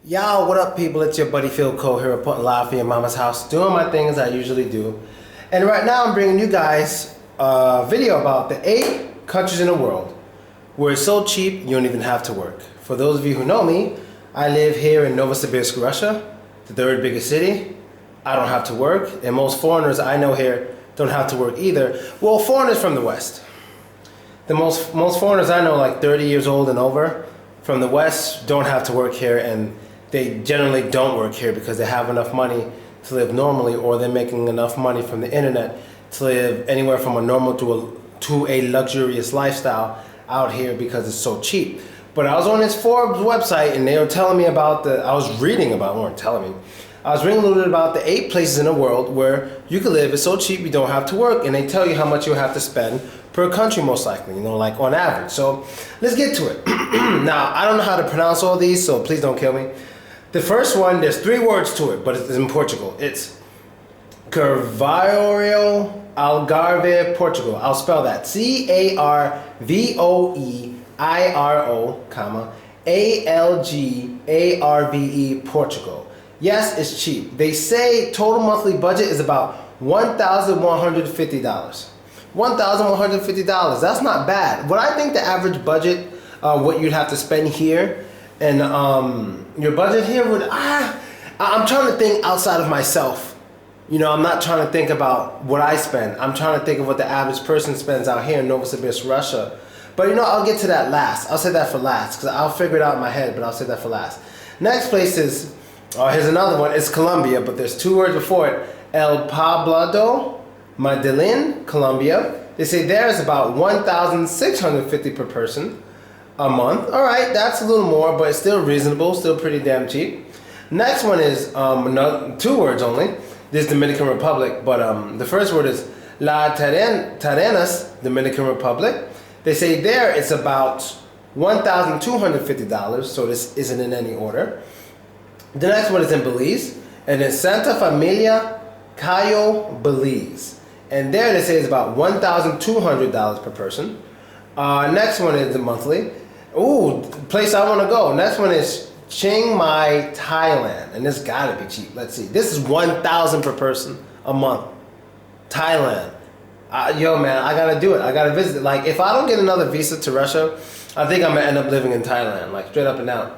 Yo, what up, people? It's your buddy Philko here, reporting live from your mama's house, doing my thing as I usually do. And right now I'm bringing you guys a video about the 8 countries in the world where it's so cheap you don't even have to work. For those of you who know me, I live here in Novosibirsk, Russia, the 3rd biggest city. I don't have to work, and most foreigners I know here don't have to work either. Well, foreigners from the West. The most foreigners I know, like 30 years old and over, from the West, don't have to work here, and they generally don't work here because they have enough money to live normally, or they're making enough money from the internet to live anywhere from a normal to a luxurious lifestyle out here because it's so cheap. But I was on this Forbes website and they were telling me about I was reading a little bit about the 8 places in the world where you can live. It's so cheap you don't have to work, and they tell you how much you have to spend per country, most likely, like on average. So let's get to it. Now, I don't know how to pronounce all these, so please don't kill me. The first one, there's 3 words to it, but it's in Portugal. It's Carvalho, Algarve, Portugal. I'll spell that. Carvoeiro, Algarve, Portugal. Yes, it's cheap. They say total monthly budget is about $1,150. $1,150. That's not bad. What I think the average budget, what you'd have to spend here, and your budget here would, I'm trying to think outside of myself. I'm not trying to think about what I spend. I'm trying to think of what the average person spends out here in Novosibirsk, Russia. But I'll get to that last. I'll say that for last because I'll figure it out in my head, but I'll say that for last. Next place is, here's another one. It's Colombia, but there's 2 words before it. El Poblado, Medellin, Colombia. They say there is about $1,650 per person a month. All right, that's a little more, but it's still reasonable, still pretty damn cheap. Next one is 2 words only. This is Dominican Republic, but the first word is La Terrenas, Dominican Republic. They say there it's about $1,250, so this isn't in any order. The next one is in Belize, and it's Santa Familia, Cayo, Belize. And there they say it's about $1,200 per person. Next one is the monthly. Ooh, place I want to go. Next one is Chiang Mai, Thailand. And this gotta be cheap. Let's see. This is $1,000 per person a month. Thailand. Yo, man, I gotta do it. I gotta visit. Like, if I don't get another visa to Russia, I think I'm gonna end up living in Thailand, like straight up and down.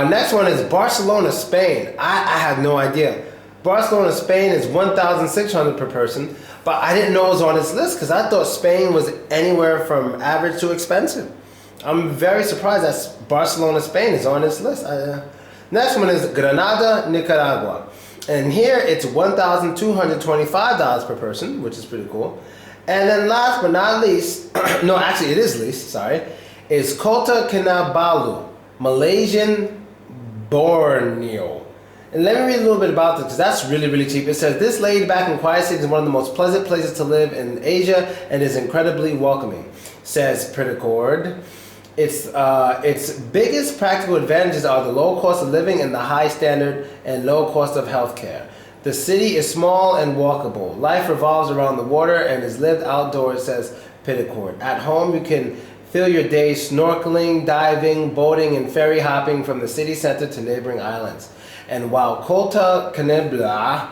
Next one is Barcelona, Spain. I had no idea. Barcelona, Spain is $1,600 per person, but I didn't know it was on this list because I thought Spain was anywhere from average to expensive. I'm very surprised that Barcelona, Spain is on this list. Next one is Granada, Nicaragua. And here it's $1,225 per person, which is pretty cool. And then last but not least, no, actually it is least, sorry, is Kota Kinabalu, Malaysian Borneo. And let me read a little bit about this because that's really, really cheap. It says, this laid back and quiet city is one of the most pleasant places to live in Asia and is incredibly welcoming, says Philkojones. Its biggest practical advantages are the low cost of living and the high standard and low cost of healthcare. The city is small and walkable. Life revolves around the water and is lived outdoors, says Philkojones. At home, you can fill your day snorkeling, diving, boating, and ferry hopping from the city center to neighboring islands. And while Kota Kinabalu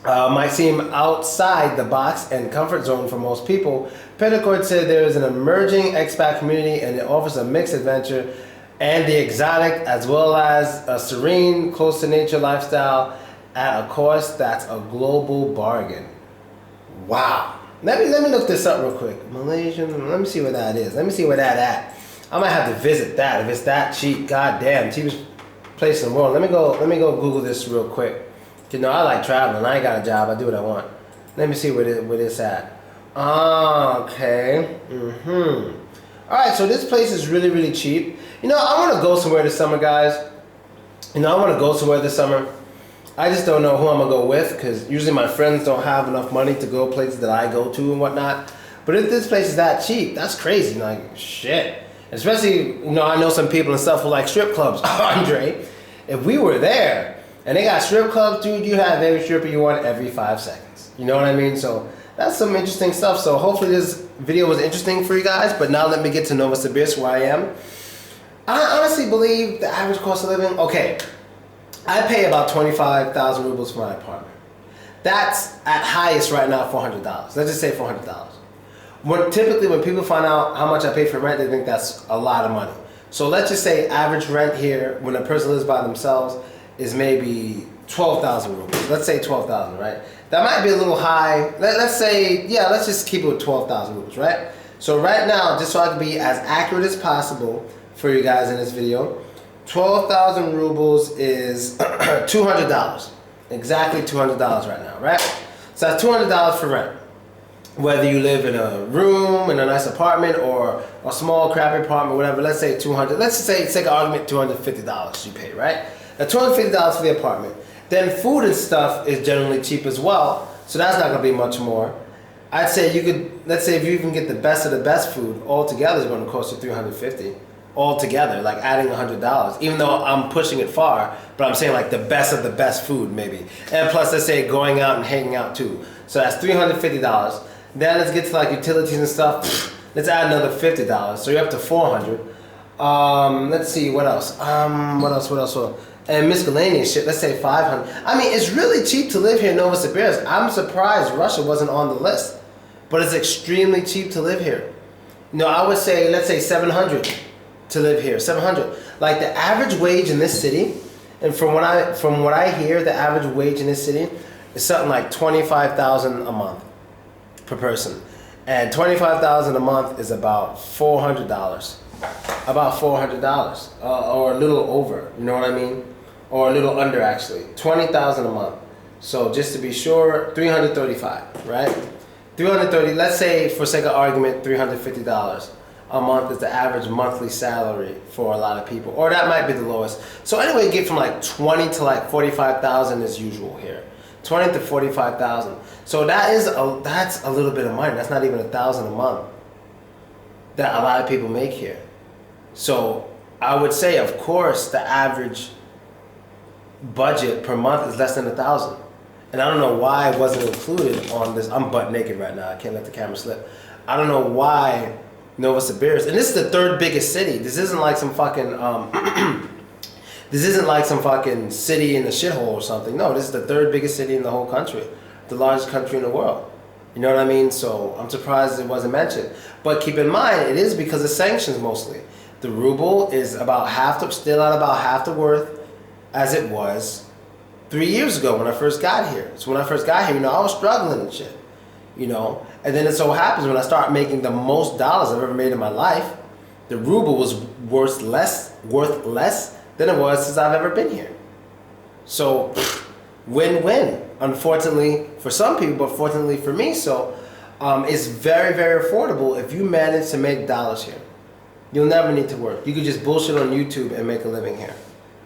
might seem outside the box and comfort zone for most people, Philkojones said there is an emerging expat community and it offers a mixed adventure and the exotic as well as a serene, close to nature lifestyle at a cost that's a global bargain. Wow. Let me let this up real quick. Malaysian, let me see where that is. Let me see where that at. I might have to visit that if it's that cheap. God damn, cheapest place in the world. Let me go Google this real quick. I like traveling. I ain't got a job. I do what I want. Let me see where this at. Okay. Alright, so this place is really, really cheap. I want to go somewhere this summer, guys. I want to go somewhere this summer. I just don't know who I'm going to go with because usually my friends don't have enough money to go places that I go to and whatnot. But if this place is that cheap, that's crazy. Like, shit. Especially, I know some people and stuff who like strip clubs. Andre, if we were there and they got strip clubs, dude, you have every stripper you want every 5 seconds. You know what I mean? So that's some interesting stuff. So hopefully this video was interesting for you guys. But now let me get to Novosibirsk, where I am. I honestly believe the average cost of living, okay, I pay about 25,000 rubles for my apartment. That's at highest right now $400. Let's just say $400. Typically when people find out how much I pay for rent, they think that's a lot of money. So let's just say average rent here when a person lives by themselves is maybe 12,000 rubles. Let's say 12,000, right? That might be a little high. Let's say, yeah, let's just keep it with 12,000 rubles, right? So right now, just so I can be as accurate as possible for you guys in this video, 12,000 rubles is $200. Exactly $200 right now, right? So that's $200 for rent. Whether you live in a room, in a nice apartment, or a small crappy apartment, whatever, let's say 200, let's just say, take an argument, $250 you pay, right? Now $250 for the apartment. Then food and stuff is generally cheap as well, so that's not gonna be much more. I'd say you could, let's say if you even get the best of the best food, all together is gonna cost you $350. All together, like adding $100, even though I'm pushing it far, but I'm saying like the best of the best food maybe. And plus let's say going out and hanging out too. So that's $350. Then let's get to like utilities and stuff. Let's add another $50. So you're up to $400. Let's see, what else? What else? And miscellaneous shit, let's say $500. I mean, it's really cheap to live here in Novosibirsk. I'm surprised Russia wasn't on the list. But it's extremely cheap to live here. You know, I would say, let's say $700 to live here, $700. Like the average wage in this city, and from what I hear, the average wage in this city is something like $25,000 a month per person, and $25,000 a month is about $400, about $400, or a little over. You know what I mean? Or a little under actually. $20,000 a month. So just to be sure, $335, right? $330. Let's say, for sake of argument, $350 a month is the average monthly salary for a lot of people, or that might be the lowest. So anyway, you get from like 20 to like 45,000 is usual here. 20 to 45,000. So that's a little bit of money. That's not even $1,000 a month that a lot of people make here. So I would say, of course, the average budget per month is less than $1,000. And I don't know why it wasn't included on this. I'm butt naked right now. I can't let the camera slip. I don't know why Novosibirsk, and this is the third biggest city. This isn't like some fucking this isn't like some fucking city in the shithole or something. No, this is the third biggest city in the whole country, the largest country in the world. You know what I mean? So I'm surprised it wasn't mentioned. But keep in mind, it is because of sanctions mostly. The ruble is still at about half the worth as it was 3 years ago when I first got here. So when I first got here, you know, I was struggling and shit. You know, and then it so happens when I start making the most dollars I've ever made in my life, the ruble was worth less than it was since I've ever been here. So win-win, unfortunately for some people, but fortunately for me. So it's very, very affordable if you manage to make dollars here. You'll never need to work. You could just bullshit on YouTube and make a living here.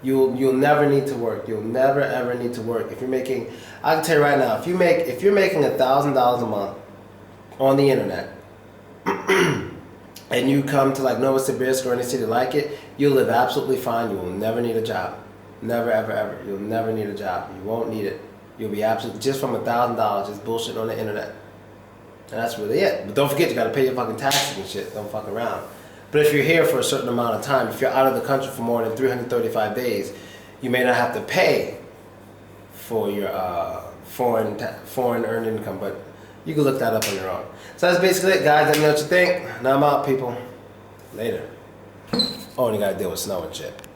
You'll never need to work. You'll never ever need to work. If you're making, I can tell you right now, if you're making $1,000 a month on the internet, and you come to like Novosibirsk or any city like it, you'll live absolutely fine. You will never need a job. Never ever ever. You'll never need a job. You won't need it. You'll be absolutely just from $1,000 just bullshit on the internet. And that's really it. But don't forget, you gotta pay your fucking taxes and shit. Don't fuck around. But if you're here for a certain amount of time, if you're out of the country for more than 335 days, you may not have to pay for your foreign earned income, but you can look that up on your own. So that's basically it, guys. Let me know what you think. Now I'm out, people. Later. Oh, and you gotta deal with snow and shit.